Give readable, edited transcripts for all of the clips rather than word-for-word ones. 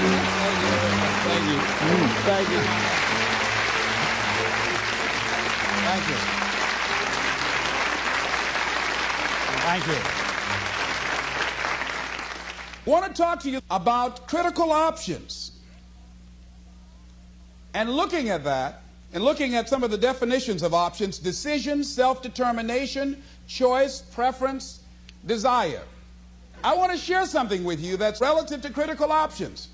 Thank you. Thank you. Thank you. Thank you. I want to talk to you about critical options. And looking at that, and looking at some of the definitions of options: decision, self-determination, choice, preference, desire. I want to share something with you that's relative to critical options,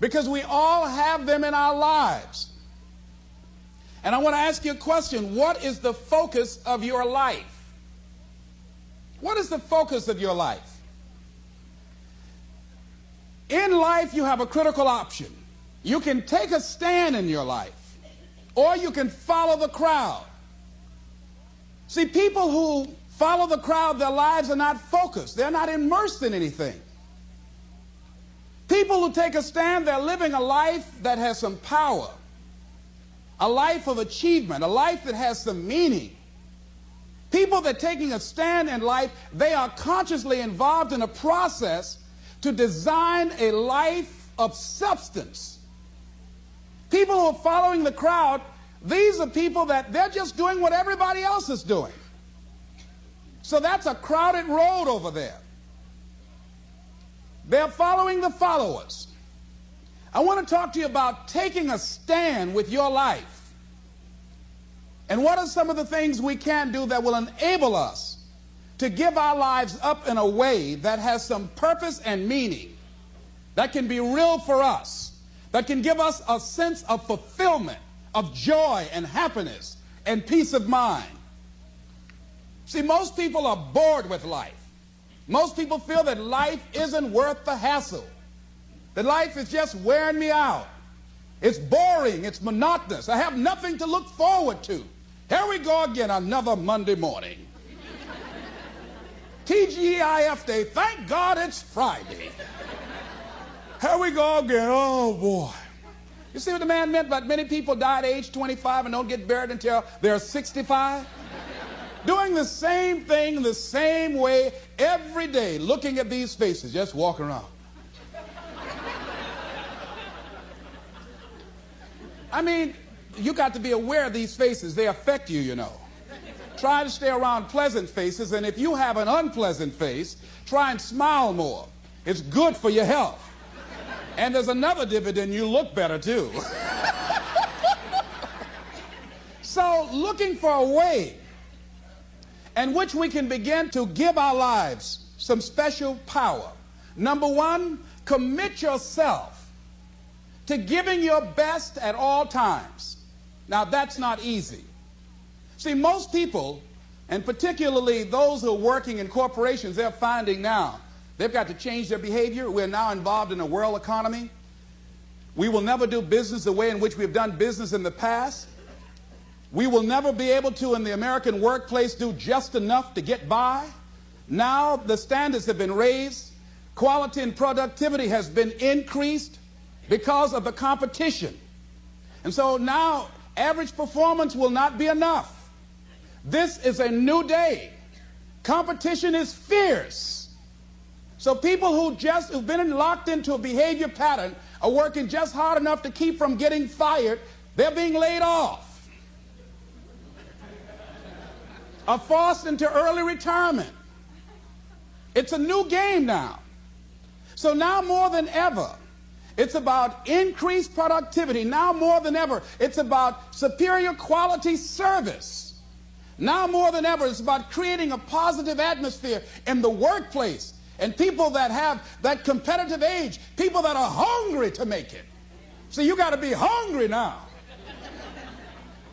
because we all have them in our lives. And I want to ask you a question. What is the focus of your life? What is the focus of your life? In life, you have a critical option. You can take a stand in your life, or you can follow the crowd. See, people who follow the crowd, their lives are not focused. They're not immersed in anything. People who take a stand, they're living a life that has some power, a life of achievement, a life that has some meaning. People that are taking a stand in life, they are consciously involved in a process to design a life of substance. People who are following the crowd, these are people that they're just doing what everybody else is doing. So that's a crowded road over there. They're following the followers. I want to talk to you about taking a stand with your life. And what are some of the things we can do that will enable us to give our lives up in a way that has some purpose and meaning, that can be real for us, that can give us a sense of fulfillment, of joy and happiness and peace of mind. See, most people are bored with life. Most people feel that life isn't worth the hassle, that life is just wearing me out. It's boring, it's monotonous. I have nothing to look forward to. Here we go again, another Monday morning. TGIF day, thank God it's Friday. Here we go again, oh boy. You see what the man meant about many people die at age 25 and don't get buried until they're 65? Doing the same thing the same way every day, looking at these faces, just walking around. I mean, you got to be aware of these faces. They affect you, you know. Try to stay around pleasant faces, and if you have an unpleasant face, try and smile more. It's good for your health. And there's another dividend: you look better too. So, looking for a way in which we can begin to give our lives some special power. Number one, commit yourself to giving your best at all times. Now, that's not easy. See, most people, and particularly those who are working in corporations, they're finding now they've got to change their behavior. We're now involved in a world economy. We will never do business the way in which we've done business in the past. We will never be able to, in the American workplace, do just enough to get by. Now the standards have been raised. Quality and productivity has been increased because of the competition. And so now average performance will not be enough. This is a new day. Competition is fierce. So people who've been locked into a behavior pattern are working just hard enough to keep from getting fired. They're being laid off, are forced into early retirement. It's a new game now. So now more than ever, it's about increased productivity. Now more than ever, it's about superior quality service. Now more than ever, it's about creating a positive atmosphere in the workplace. And people that have that competitive age, people that are hungry to make it. So you got to be hungry now.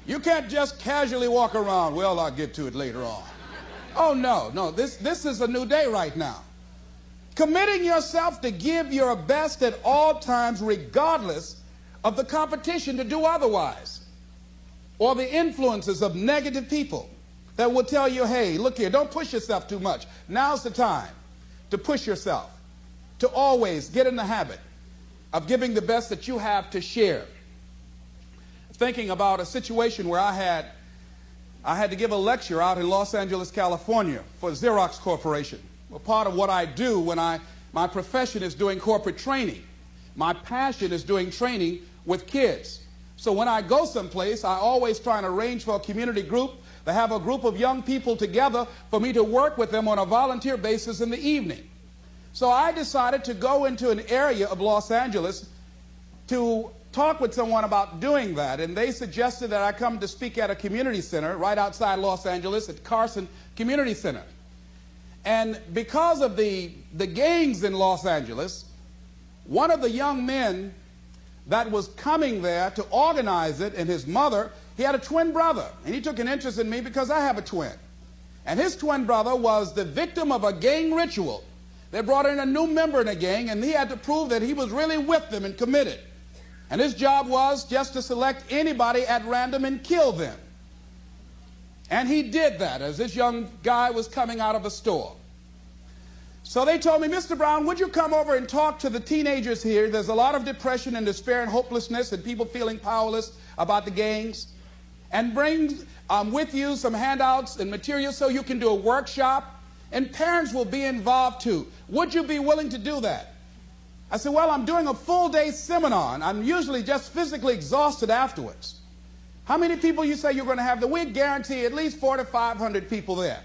You can't just casually walk around, well, I'll get to it later on. Oh, no, this is a new day right now. Committing yourself to give your best at all times, regardless of the competition to do otherwise, or the influences of negative people that will tell you, hey, look here, don't push yourself too much. Now's the time to push yourself, to always get in the habit of giving the best that you have to share. Thinking about a situation where I had to give a lecture out in Los Angeles, California for Xerox Corporation. Well, part of what I do when my profession is doing corporate training. My passion is doing training with kids. So when I go someplace, I always try and arrange for a community group to have a group of young people together for me to work with them on a volunteer basis in the evening. So I decided to go into an area of Los Angeles to talk with someone about doing that, and they suggested that I come to speak at a community center right outside Los Angeles at Carson Community Center. And because of the gangs in Los Angeles, one of the young men that was coming there to organize it, and his mother, he had a twin brother, and he took an interest in me because I have a twin. And his twin brother was the victim of a gang ritual. They brought in a new member in a gang, and he had to prove that he was really with them and committed. And his job was just to select anybody at random and kill them. And he did that as this young guy was coming out of a store. So they told me, Mr. Brown, would you come over and talk to the teenagers here? There's a lot of depression and despair and hopelessness and people feeling powerless about the gangs. And bring with you some handouts and materials so you can do a workshop. And parents will be involved too. Would you be willing to do that? I said, well, I'm doing a full-day seminar, and I'm usually just physically exhausted afterwards. How many people you say you're going to have there? We guarantee at least 400 to 500 people there.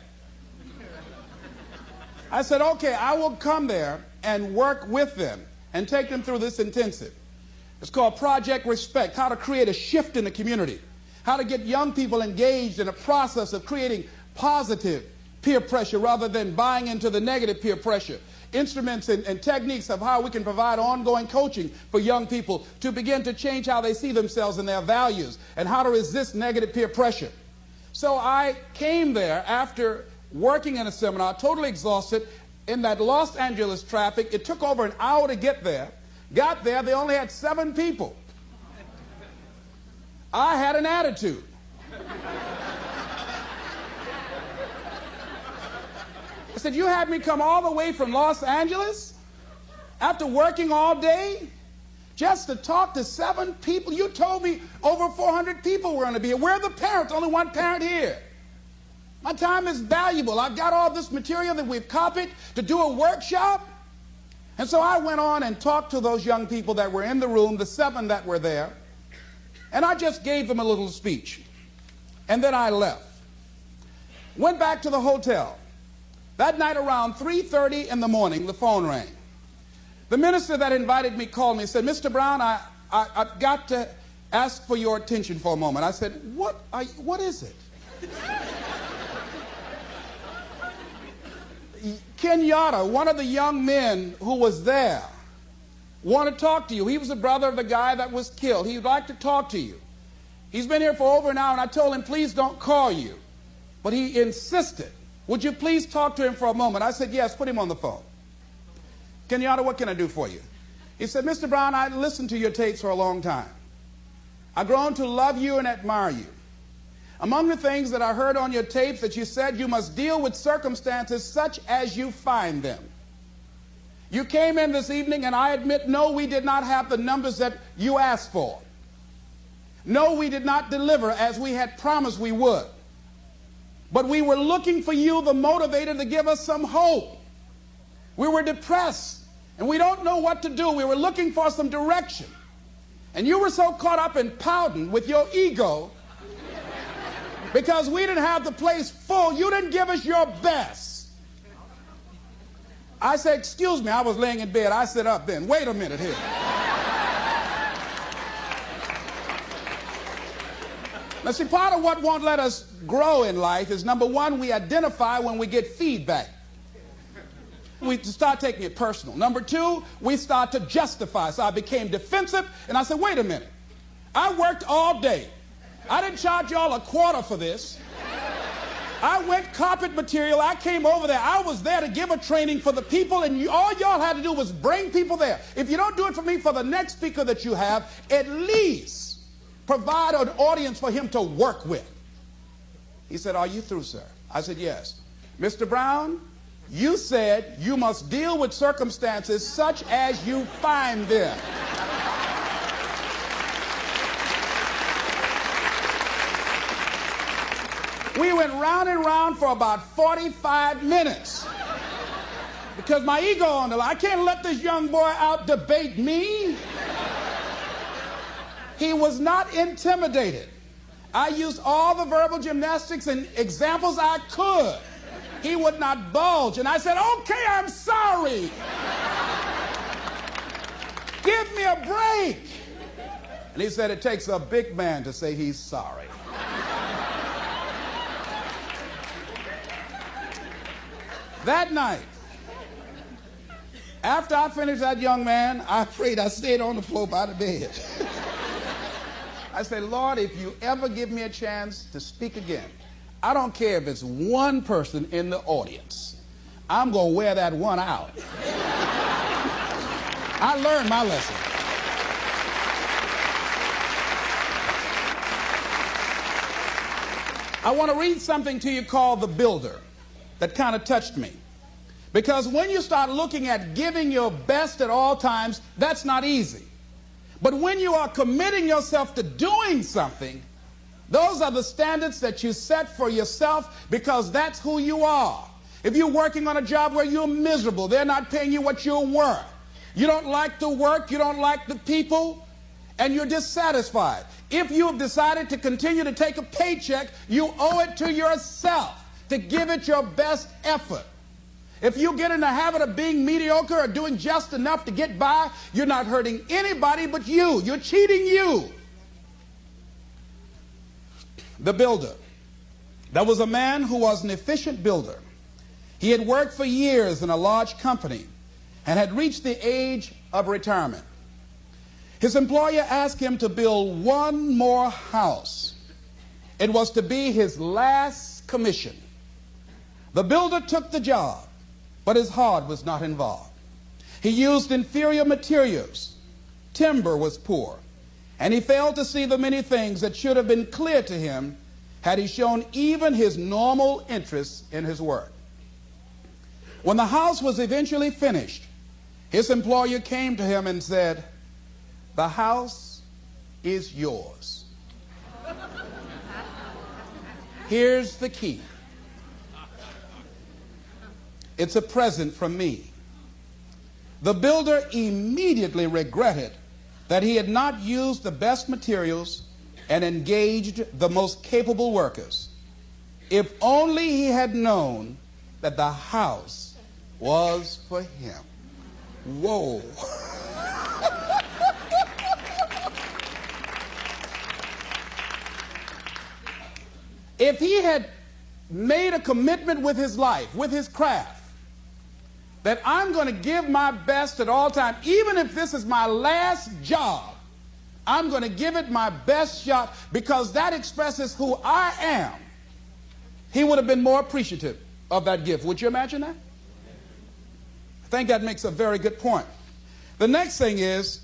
I said, okay, I will come there and work with them and take them through this intensive. It's called Project Respect, how to create a shift in the community, how to get young people engaged in a process of creating positive peer pressure rather than buying into the negative peer pressure. Instruments and techniques of how we can provide ongoing coaching for young people to begin to change how they see themselves and their values and how to resist negative peer pressure. So I came there after working in a seminar, totally exhausted, in that Los Angeles traffic. It took over an hour to get there. Got there, they only had 7 people. I had an attitude. I said, you had me come all the way from Los Angeles after working all day just to talk to 7 people? You told me over 400 people were going to be here. Where are the parents? Only one parent here. My time is valuable. I've got all this material that we've copied to do a workshop. And so I went on and talked to those young people that were in the room, the 7 that were there, and I just gave them a little speech. And then I left. Went back to the hotel. That night around 3:30 in the morning, the phone rang. The minister that invited me called me and said, Mr. Brown, I've got to ask for your attention for a moment. I said, what is it? Kenyatta, one of the young men who was there, wanted to talk to you. He was the brother of the guy that was killed. He'd like to talk to you. He's been here for over an hour, and I told him, please don't call you. But he insisted. Would you please talk to him for a moment? I said, yes, put him on the phone. Kenyatta, what can I do for you? He said, Mr. Brown, I listened to your tapes for a long time. I've grown to love you and admire you. Among the things that I heard on your tapes that you said you must deal with circumstances such as you find them. You came in this evening, and I admit, no, we did not have the numbers that you asked for. No, we did not deliver as we had promised we would. But we were looking for you, the motivator, to give us some hope. We were depressed, and we don't know what to do. We were looking for some direction. And you were so caught up in pouting with your ego because we didn't have the place full. You didn't give us your best. I said, excuse me, I was laying in bed. I sit up then. Wait a minute here. Now, see, part of what won't let us grow in life is, number one, we identify when we get feedback. We start taking it personal. Number two, we start to justify. So I became defensive, and I said, wait a minute. I worked all day. I didn't charge y'all a quarter for this. I went carpet material. I came over there. I was there to give a training for the people, and all y'all had to do was bring people there. If you don't do it for me, for the next speaker that you have, at least provide an audience for him to work with. He said, are you through, sir? I said, yes. Mr. Brown, you said you must deal with circumstances such as you find them. We went round and round for about 45 minutes. Because my ego on the line. I can't let this young boy out debate me. He was not intimidated. I used all the verbal gymnastics and examples I could. He would not budge. And I said, okay, I'm sorry. Give me a break. And he said, it takes a big man to say he's sorry. That night, after I finished that young man, I prayed. I stayed on the floor by the bed. I said, Lord, if you ever give me a chance to speak again, I don't care if it's one person in the audience, I'm going to wear that one out. I learned my lesson. I want to read something to you called The Builder that kind of touched me. Because when you start looking at giving your best at all times, that's not easy. But when you are committing yourself to doing something, those are the standards that you set for yourself because that's who you are. If you're working on a job where you're miserable, they're not paying you what you're worth. You don't like the work, you don't like the people, and you're dissatisfied. If you have decided to continue to take a paycheck, you owe it to yourself to give it your best effort. If you get in the habit of being mediocre or doing just enough to get by, you're not hurting anybody but you. You're cheating you. The builder. There was a man who was an efficient builder. He had worked for years in a large company and had reached the age of retirement. His employer asked him to build one more house. It was to be his last commission. The builder took the job, but his heart was not involved. He used inferior materials. Timber was poor, and he failed to see the many things that should have been clear to him had he shown even his normal interest in his work. When the house was eventually finished, his employer came to him and said, "The house is yours. Here's the key. It's a present from me." The builder immediately regretted that he had not used the best materials and engaged the most capable workers. If only he had known that the house was for him. Whoa. If he had made a commitment with his life, with his craft, that I'm going to give my best at all times, even if this is my last job, I'm going to give it my best shot because that expresses who I am, he would have been more appreciative of that gift. Would you imagine that? I think that makes a very good point. The next thing is,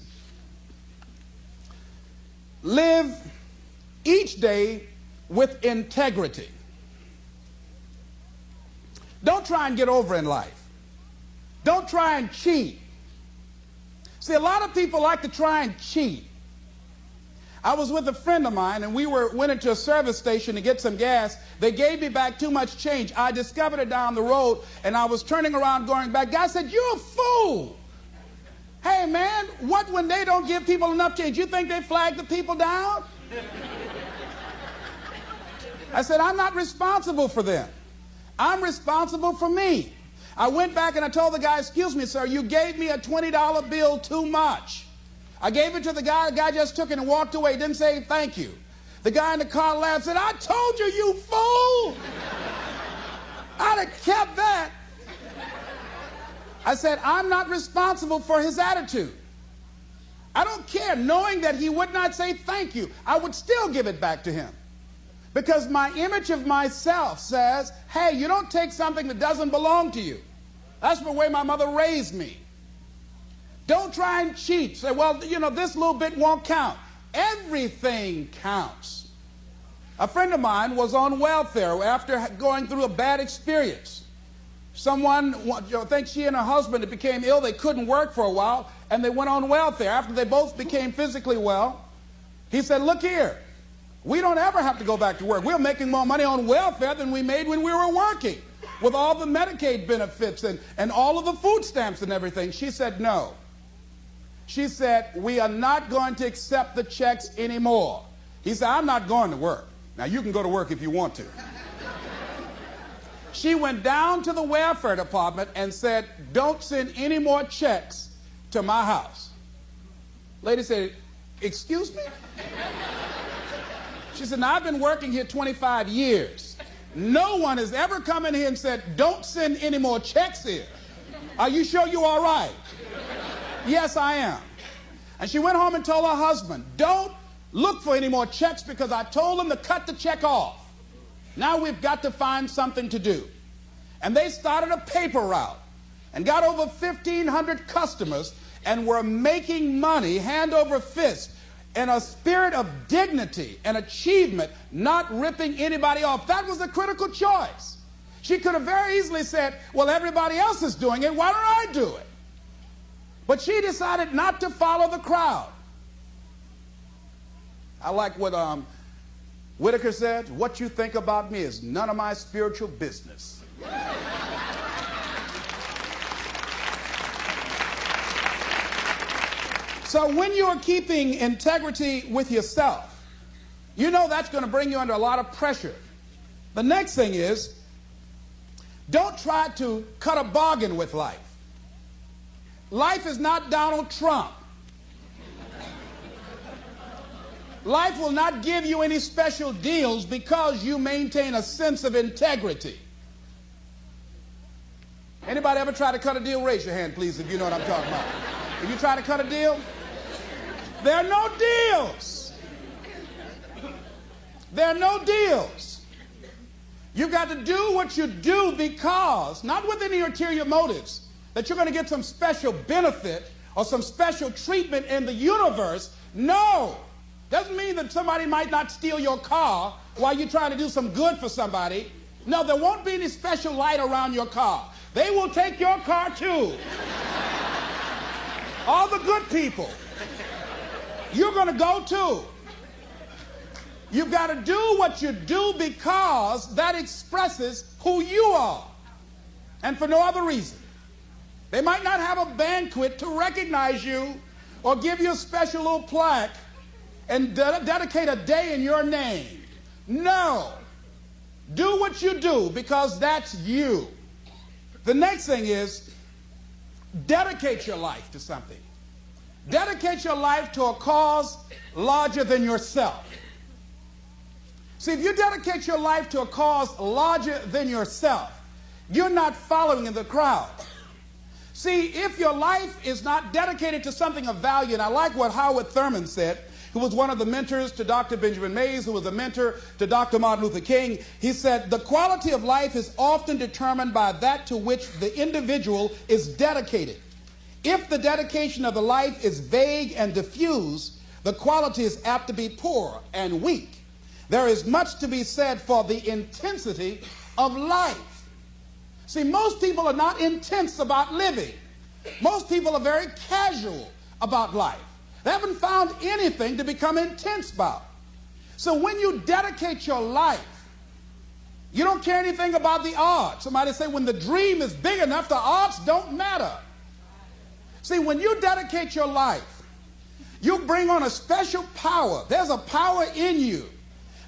live each day with integrity. Don't try and get over in life. Don't try and cheat. See, a lot of people like to try and cheat. I was with a friend of mine, and we went into a service station to get some gas. They gave me back too much change. I discovered it down the road, and I was turning around going back. Guy said, "You're a fool." Hey, man, what when they don't give people enough change? You think they flag the people down? I said, I'm not responsible for them. I'm responsible for me. I went back and I told the guy, "Excuse me, sir, you gave me a $20 bill too much." I gave it to the guy just took it and walked away, didn't say thank you. The guy in the car laughed, said, "I told you, you fool." I'd have kept that. I said, I'm not responsible for his attitude. I don't care, knowing that he would not say thank you, I would still give it back to him. Because my image of myself says, hey, you don't take something that doesn't belong to you. That's the way my mother raised me. Don't try and cheat. Say, well, you know, this little bit won't count. Everything counts. A friend of mine was on welfare after going through a bad experience. Someone, I think she and her husband became ill. They couldn't work for a while, and they went on welfare. After they both became physically well, he said, look here, we don't ever have to go back to work. We're making more money on welfare than we made when we were working. with all the Medicaid benefits and all of the food stamps and everything. She said no. She said, we are not going to accept the checks anymore. He said, I'm not going to work. Now, you can go to work if you want to. She went down to the welfare department and said, don't send any more checks to my house. Lady said, excuse me? She said, now, I've been working here 25 years. No one has ever come in here and said, don't send any more checks here. Are you sure you're all right? Yes, I am. And she went home and told her husband, don't look for any more checks because I told them to cut the check off. Now we've got to find something to do. And they started a paper route and got over 1,500 customers and were making money hand over fist in a spirit of dignity and achievement, not ripping anybody off. That was a critical choice. She could have very easily said, well, everybody else is doing it, why don't I do it? But she decided not to follow the crowd. I like what Whitaker said, what you think about me is none of my spiritual business. So when you're keeping integrity with yourself, you know that's going to bring you under a lot of pressure. The next thing is, don't try to cut a bargain with life. Life is not Donald Trump. Life will not give you any special deals because you maintain a sense of integrity. Anybody ever try to cut a deal? Raise your hand, please, if you know what I'm talking about. If you try to cut a deal, there are no deals. There are no deals. You've got to do what you do because, not with any ulterior motives, that you're going to get some special benefit or some special treatment in the universe. No. Doesn't mean that somebody might not steal your car while you're trying to do some good for somebody. No, there won't be any special light around your car. They will take your car too. All the good people. You're going to go too. You've got to do what you do because that expresses who you are, and for no other reason. They might not have a banquet to recognize you or give you a special little plaque and dedicate a day in your name. No. Do what you do because that's you. The next thing is dedicate your life to something. Dedicate your life to a cause larger than yourself. See, if you dedicate your life to a cause larger than yourself, you're not following the crowd. See, if your life is not dedicated to something of value, and I like what Howard Thurman said, who was one of the mentors to Dr. Benjamin Mays, who was a mentor to Dr. Martin Luther King. He said, the quality of life is often determined by that to which the individual is dedicated. If the dedication of the life is vague and diffuse, the quality is apt to be poor and weak. There is much to be said for the intensity of life. See, most people are not intense about living. Most people are very casual about life. They haven't found anything to become intense about. So when you dedicate your life, you don't care anything about the odds. Somebody say when the dream is big enough, the odds don't matter. See, when you dedicate your life, you bring on a special power. There's a power in you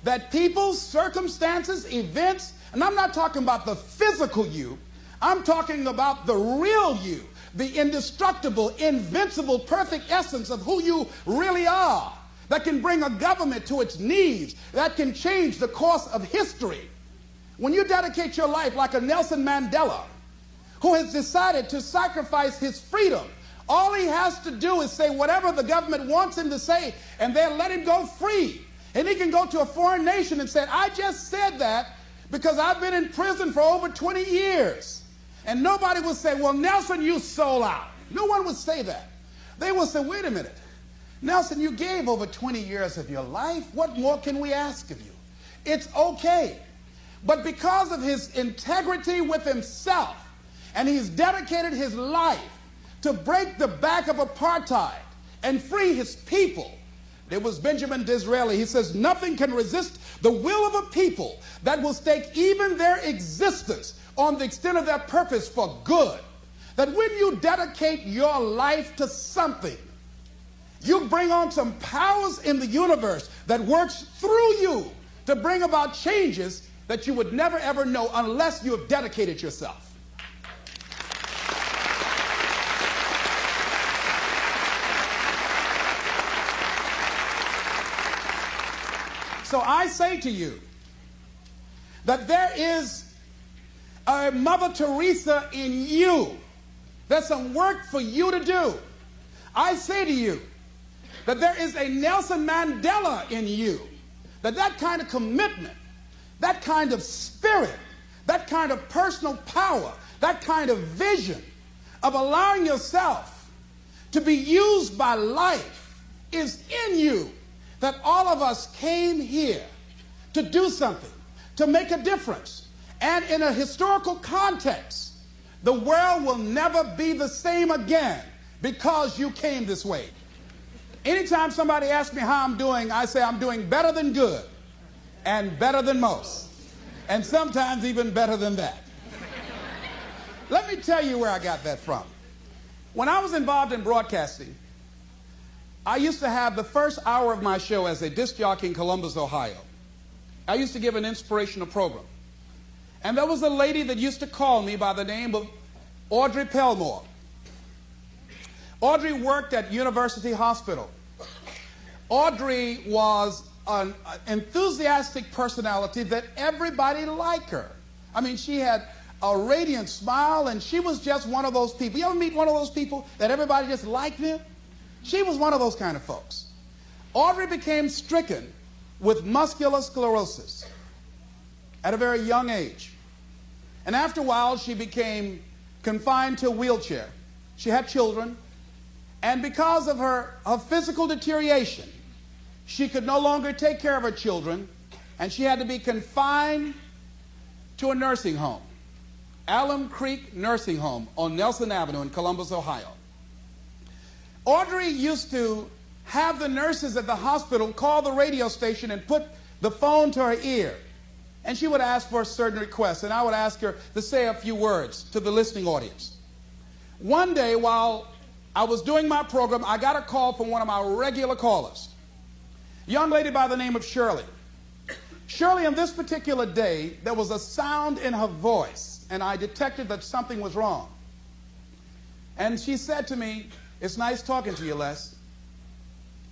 that people, circumstances, events, and I'm not talking about the physical you, I'm talking about the real you, the indestructible, invincible, perfect essence of who you really are, that can bring a government to its knees, that can change the course of history. When you dedicate your life like a Nelson Mandela, who has decided to sacrifice his freedom, all he has to do is say whatever the government wants him to say, and they'll let him go free. And he can go to a foreign nation and say, I just said that because I've been in prison for over 20 years. And nobody would say, well, Nelson, you sold out. No one would say that. They would say, wait a minute. Nelson, you gave over 20 years of your life. What more can we ask of you? It's okay. But because of his integrity with himself, and he's dedicated his life to break the back of apartheid and free his people, It was Benjamin Disraeli. He says, nothing can resist the will of a people that will stake even their existence on the extent of their purpose for good. That when you dedicate your life to something, you bring on some powers in the universe that works through you to bring about changes that you would never ever know unless you have dedicated yourself. So I say to you that there is a Mother Teresa in you. There's some work for you to do. I say to you that there is a Nelson Mandela in you. That kind of commitment, that kind of spirit, that kind of personal power, that kind of vision of allowing yourself to be used by life is in you. That all of us came here to do something, to make a difference. And in a historical context, the world will never be the same again because you came this way. Anytime somebody asks me how I'm doing, I say I'm doing better than good and better than most, and sometimes even better than that. Let me tell you where I got that from. When I was involved in broadcasting, I used to have the first hour of my show as a disc jockey in Columbus, Ohio. I used to give an inspirational program. And there was a lady that used to call me by the name of Audrey Pelmore. Audrey worked at University Hospital. Audrey was an enthusiastic personality that everybody liked her. I mean, she had a radiant smile, and she was just one of those people. You ever meet one of those people that everybody just liked them? She was one of those kind of folks. Audrey became stricken with muscular sclerosis at a very young age. And after a while, she became confined to a wheelchair. She had children. And because of her physical deterioration, she could no longer take care of her children, and she had to be confined to a nursing home, Alum Creek Nursing Home on Nelson Avenue in Columbus, Ohio. Audrey used to have the nurses at the hospital call the radio station and put the phone to her ear. And she would ask for a certain request, and I would ask her to say a few words to the listening audience. One day, while I was doing my program, I got a call from one of my regular callers, a young lady by the name of Shirley. Shirley, on this particular day, there was a sound in her voice, and I detected that something was wrong. And she said to me, "It's nice talking to you, Les.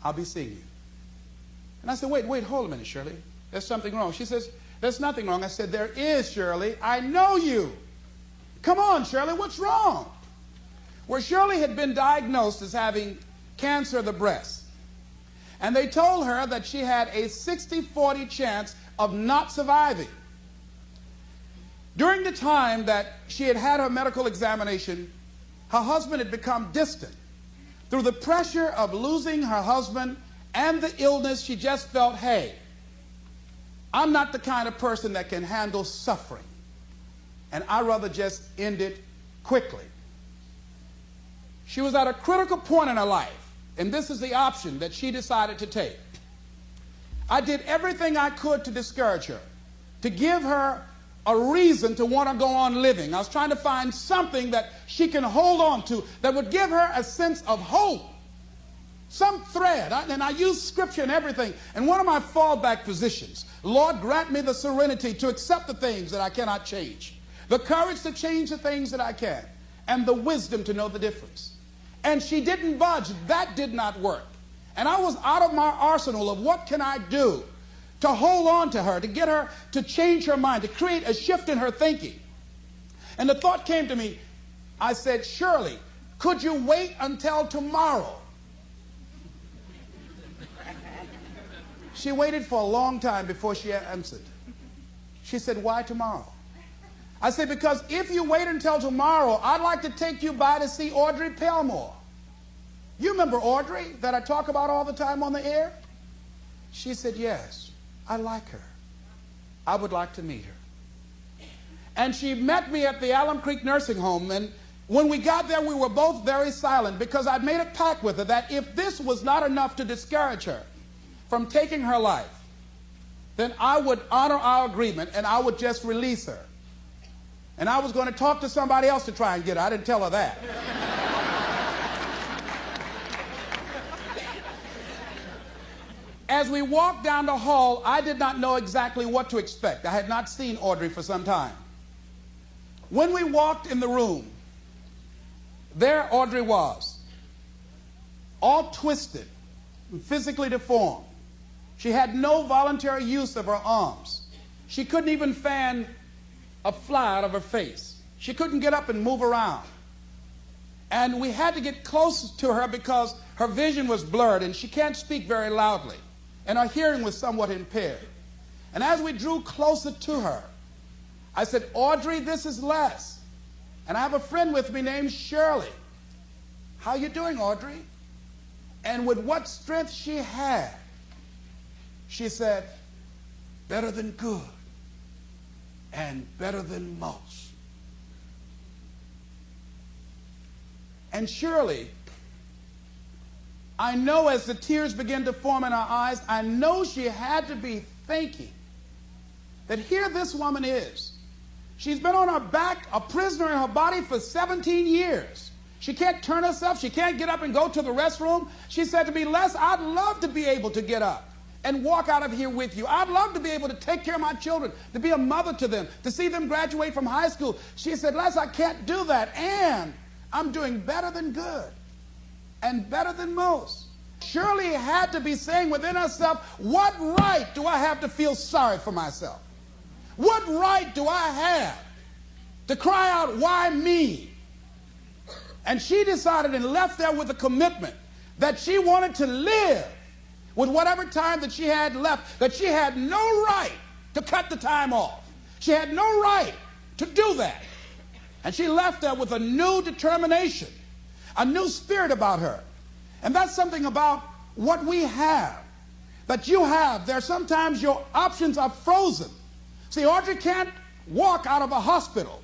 I'll be seeing you." And I said, wait, hold a minute, Shirley. There's something wrong. She says, "There's nothing wrong." I said, "There is, Shirley. I know you. Come on, Shirley, what's wrong?" Well, Shirley had been diagnosed as having cancer of the breast. And they told her that she had a 60-40 chance of not surviving. During the time that she had had her medical examination, her husband had become distant. Through the pressure of losing her husband and the illness, she just felt, hey, I'm not the kind of person that can handle suffering, and I'd rather just end it quickly. She was at a critical point in her life, and this is the option that she decided to take. I did everything I could to discourage her, to give her a reason to want to go on living. I was trying to find something that she can hold on to that would give her a sense of hope, some thread. And I used scripture and everything. And one of my fallback positions, Lord, grant me the serenity to accept the things that I cannot change, the courage to change the things that I can, and the wisdom to know the difference. And she didn't budge. That did not work. And I was out of my arsenal of what can I do to hold on to her, to get her to change her mind, to create a shift in her thinking. And the thought came to me. I said, "Shirley, could you wait until tomorrow?" She waited for a long time before she answered. She said, "Why tomorrow?" I said, "Because if you wait until tomorrow, I'd like to take you by to see Audrey Pelmore. You remember Audrey that I talk about all the time on the air?" She said, "Yes, I like her. I would like to meet her." And she met me at the Alum Creek Nursing Home, and when we got there, we were both very silent because I'd made a pact with her that if this was not enough to discourage her, from taking her life, then I would honor our agreement and I would just release her. And I was going to talk to somebody else to try and get her. I didn't tell her that. As we walked down the hall, I did not know exactly what to expect. I had not seen Audrey for some time. When we walked in the room, there Audrey was, all twisted and physically deformed. She had no voluntary use of her arms. She couldn't even fan a fly out of her face. She couldn't get up and move around. And we had to get close to her because her vision was blurred and she can't speak very loudly. And her hearing was somewhat impaired. And as we drew closer to her, I said, Audrey, this is Les. And I have a friend with me named Shirley. How you doing, Audrey? And with what strength she had, she said, better than good and better than most. And Shirley, I know as the tears began to form in her eyes, I know she had to be thinking that here this woman is. She's been on her back, a prisoner in her body for 17 years. She can't turn herself. She can't get up and go to the restroom. She said to me, Les, I'd love to be able to get up and walk out of here with you. I'd love to be able to take care of my children, to be a mother to them, to see them graduate from high school. She said, Les, I can't do that. And I'm doing better than good and better than most. Shirley had to be saying within herself, what right do I have to feel sorry for myself? What right do I have to cry out, why me? And she decided and left there with a commitment that she wanted to live with whatever time that she had left, that she had no right to cut the time off. She had no right to do that. And she left there with a new determination, a new spirit about her. And that's something about what we have, that you have. There sometimes your options are frozen. See, Audrey can't walk out of a hospital.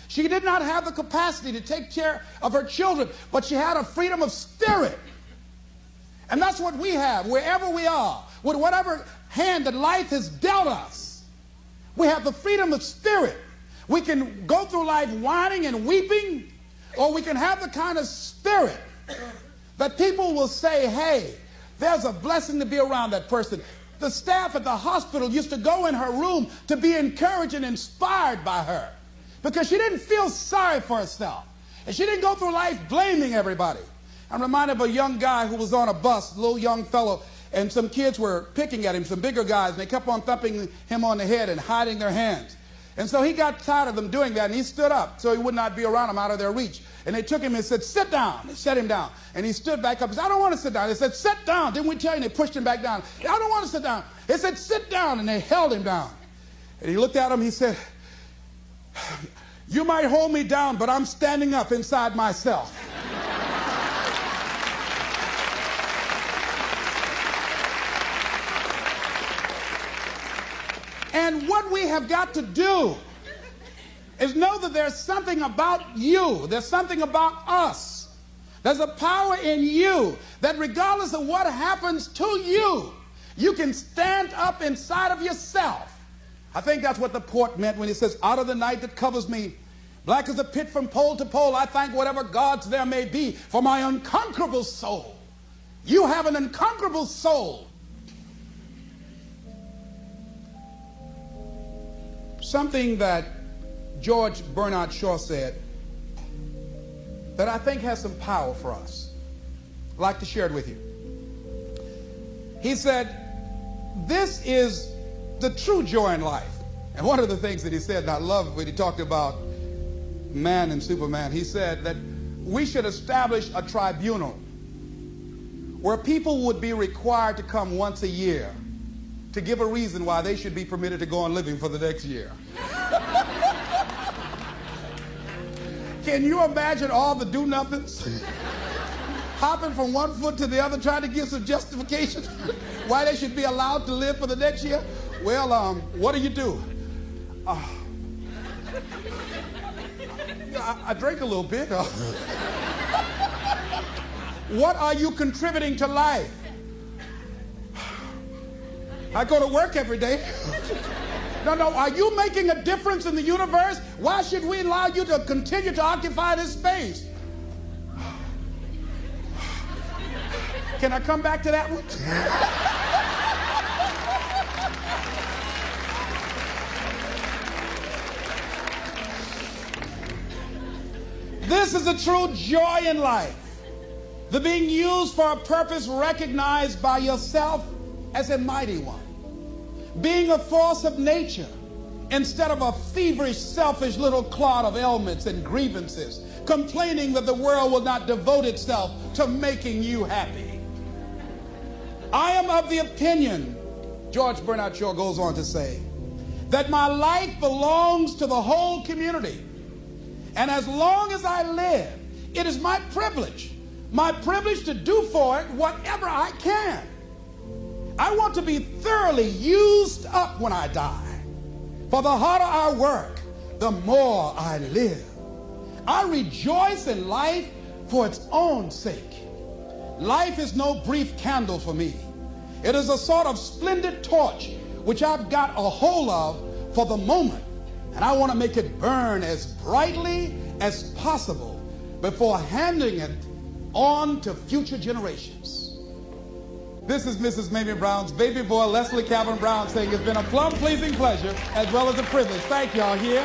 She did not have the capacity to take care of her children, but she had a freedom of spirit. And that's what we have, wherever we are, with whatever hand that life has dealt us. We have the freedom of spirit. We can go through life whining and weeping, or we can have the kind of spirit that people will say, hey, there's a blessing to be around that person. The staff at the hospital used to go in her room to be encouraged and inspired by her because she didn't feel sorry for herself. And she didn't go through life blaming everybody. I'm reminded of a young guy who was on a bus, a little young fellow, and some kids were picking at him, some bigger guys, and they kept on thumping him on the head and hiding their hands. And so he got tired of them doing that, and he stood up so he would not be around them, out of their reach. And they took him and said, sit down. They set him down. And he stood back up. He said, I don't want to sit down. They said, sit down. Didn't we tell you? And they pushed him back down. I don't want to sit down. They said, sit down. And they held him down. And he looked at him. He said, you might hold me down, but I'm standing up inside myself. And what we have got to do is know that there's something about you, there's something about us, there's a power in you that regardless of what happens to you, you can stand up inside of yourself. I think that's what the poet meant when he says, out of the night that covers me, black as a pit from pole to pole, I thank whatever gods there may be for my unconquerable soul. You have an unconquerable soul. Something that George Bernard Shaw said that I think has some power for us. I'd like to share it with you. He said, this is the true joy in life. And one of the things that he said, and I love when he talked about man and Superman, he said that we should establish a tribunal where people would be required to come once a year to give a reason why they should be permitted to go on living for the next year. Can you imagine all the do-nothings hopping from one foot to the other trying to give some justification why they should be allowed to live for the next year? Well, what do you do? I drink a little bit. What are you contributing to life? I go to work every day. No, are you making a difference in the universe? Why should we allow you to continue to occupy this space? Can I come back to that one? This is a true joy in life. The being used for a purpose recognized by yourself as a mighty one. Being a force of nature instead of a feverish, selfish little clod of ailments and grievances, complaining that the world will not devote itself to making you happy. I am of the opinion, George Bernard Shaw goes on to say, that my life belongs to the whole community. And as long as I live, it is my privilege to do for it whatever I can. I want to be thoroughly used up when I die. For the harder I work, the more I live. I rejoice in life for its own sake. Life is no brief candle for me. It is a sort of splendid torch which I've got a hold of for the moment. And I want to make it burn as brightly as possible before handing it on to future generations. This is Mrs. Mamie Brown's baby boy, Leslie Calvin Brown, saying it's been a plum-pleasing pleasure as well as a privilege. Thank y'all here.